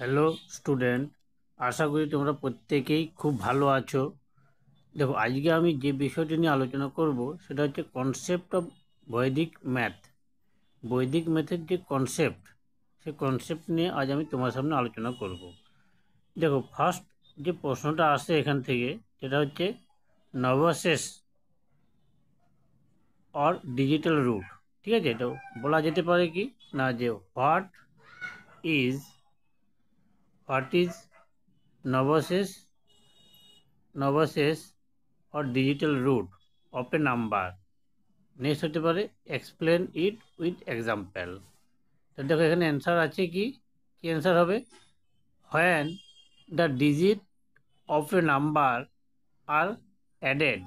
Hello student, আশা করি তোমরা প্রত্যেকেই খুব ভালো আছো। দেখো, আজকে আমি যে বিষয়টি নিয়ে আলোচনা করব সেটা হচ্ছে কনসেপ্ট অফ বৈদিক ম্যাথ। বৈদিক ম্যাথের যে কনসেপ্ট, সেই কনসেপ্ট নিয়ে আজ আমি তোমার সামনে আলোচনা করব। দেখো, ফার্স্ট যে প্রশ্নটা আসে এখান থেকে সেটা হচ্ছে নবশেষ অর ডিজিটাল রুট। ঠিক আছে, তো বলা যেতে পারে কি না, যে ইজ হোয়াট ইজ নবশেষ নবশেষ or digital root of a number. Next হতে পারে এক্সপ্লেন ইট উইথ এক্সাম্পল। তো দেখো, এখানে অ্যান্সার আছে কি কি অ্যান্সার হবে, when the digit of a number are added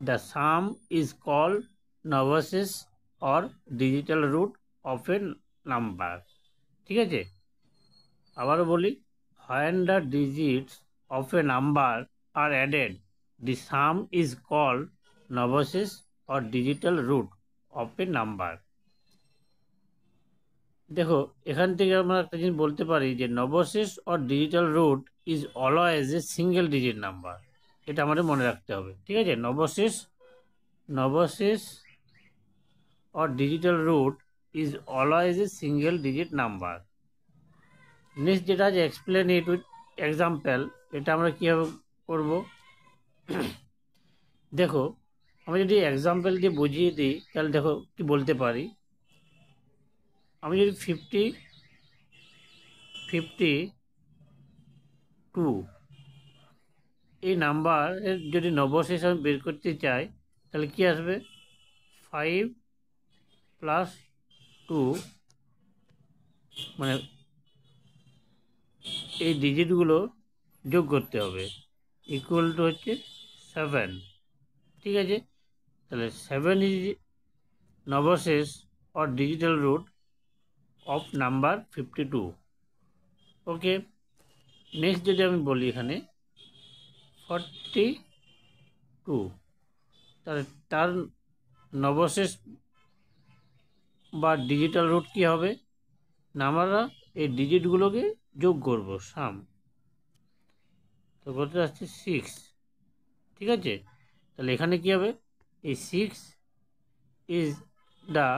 the sum is called নবশেষ or digital root of a number. ঠিক আছে, আবারও বলি, when the digits of a number are added the sum is called নবশেষ or digital root of a number. দেখো, এখান থেকে আমরা একটা জিনিস বলতে পারি যে নবশেষ or digital root is always a single digit number. এটা আমাদের মনে রাখতে হবে। ঠিক আছে, নবশেষ or digital root is always a single digit number. Next যেটা আছে এক্সপ্লেন ইট উইথ এক্সাম্পল, এটা আমরা কীভাবে করব। দেখো, আমি যদি এক্সাম্পল দিয়ে বুঝিয়ে দিই তাহলে দেখো কি বলতে পারি। আমি যদি ফিফটি টু এই নাম্বারের যদি নবশেষ আমি বের করতে চাই তাহলে কি আসবে, 5+2, মানে এই ডিজিটগুলো যোগ করতে হবে, ইকুয়াল টু হচ্ছে 7। ঠিক আছে, তাহলে 7 ইজ নবশেষ or digital root of number 52। Okay, next যদি আমি বলি এখানে 42, তাহলে তার নবশেষ বা ডিজিটাল রুট কী হবে না, আমরা এই ডিজিটগুলোকে যোগ করব, সাম, তো করতে আসছে 6। ঠিক আছে, তাহলে এখানে কী হবে, এই 6 ইজ দ্য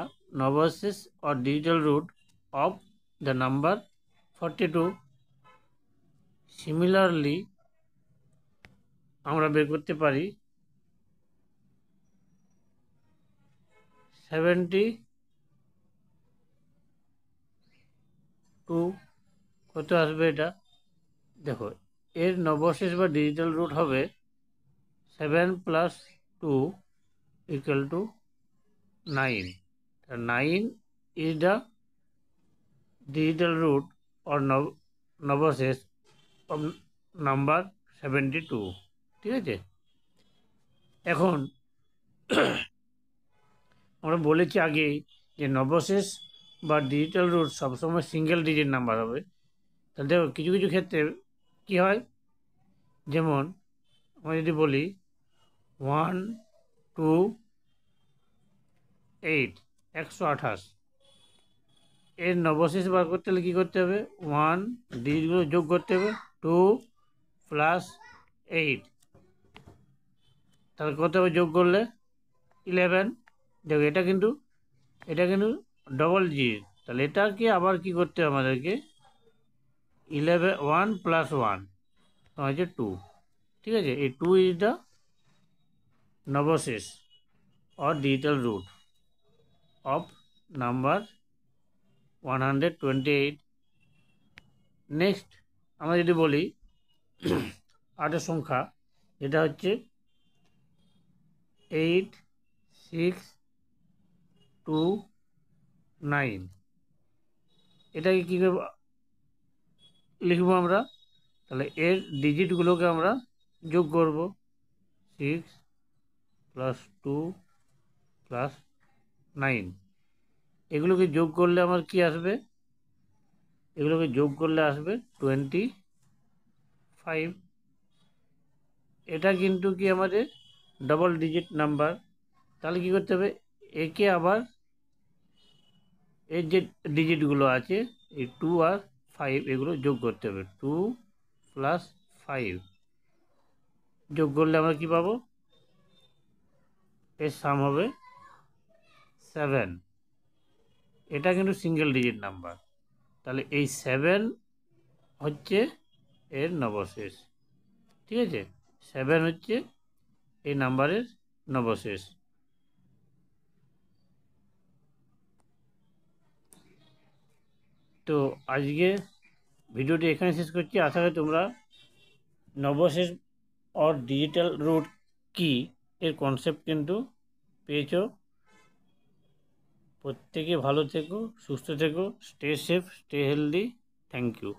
নবশেষ or digital root of the number 42। Similarly আমরা বের করতে পারি 72, কত আসবে এটা, দেখো এর নবশেষ বা ডিজিটাল রুট হবে 7+2 equal to 9. 9 is the digital root or নবশেষ of number 72। ঠিক আছে, এখন আমরা বলেছি আগেই যে নবশেষ বা ডিজিটাল রুট সবসময় সিঙ্গেল ডিজিট নাম্বার হবে। তাহলে দেখো, কিছু কিছু ক্ষেত্রে কী হয়, যেমন আমরা যদি বলি 128, 128, এর নবশেষ বার করতে হলে কী করতে হবে, 1 ডিজিটগুলো যোগ করতে হবে, 2+8, তাহলে কত হবে যোগ করলে 11। দেখো, এটা কিন্তু ডবল ডিজিট, তাহলে এটাকে আবার কি করতে হবে আমাদেরকে, 1+1 হচ্ছে 2। ঠিক আছে, এই 2 ইজ দ্য নবশেষ or digital root of number 128। Next আমরা যদি বলি আটের সংখ্যা, এটা হচ্ছে 8629, এটাকে কী করে লিখবো আমরা, তাহলে এর ডিজিটগুলোকে আমরা যোগ করব, 6+2+9, এগুলোকে যোগ করলে আমার কি আসবে, এগুলোকে যোগ করলে আসবে 25। এটা কিন্তু কি আমাদের ডবল ডিজিট নাম্বার, তাহলে কি করতে হবে, একে আবার এর যে ডিজিটগুলো আছে এই 2 আর 5 এগুলো যোগ করতে হবে। 2 + 5 যোগ করলে আমরা কি পাবো? এর সাম হবে 7। এটা কিন্তু সিঙ্গেল ডিজিট নাম্বার, তাহলে এই 7 হচ্ছে এর নবশেষ। ঠিক আছে, 7 হচ্ছে এই নাম্বারের নবশেষ। তো আজকে ভিডিওটি এখানে শেষ করছি। আশা করি তোমরা নবশেষ और ডিজিটাল রুট কি এর কনসেপ্ট কিন্তু পেয়েছো। প্রত্যেকে ভালো থেকো, সুস্থ থেকো, stay safe, stay healthy. Thank you.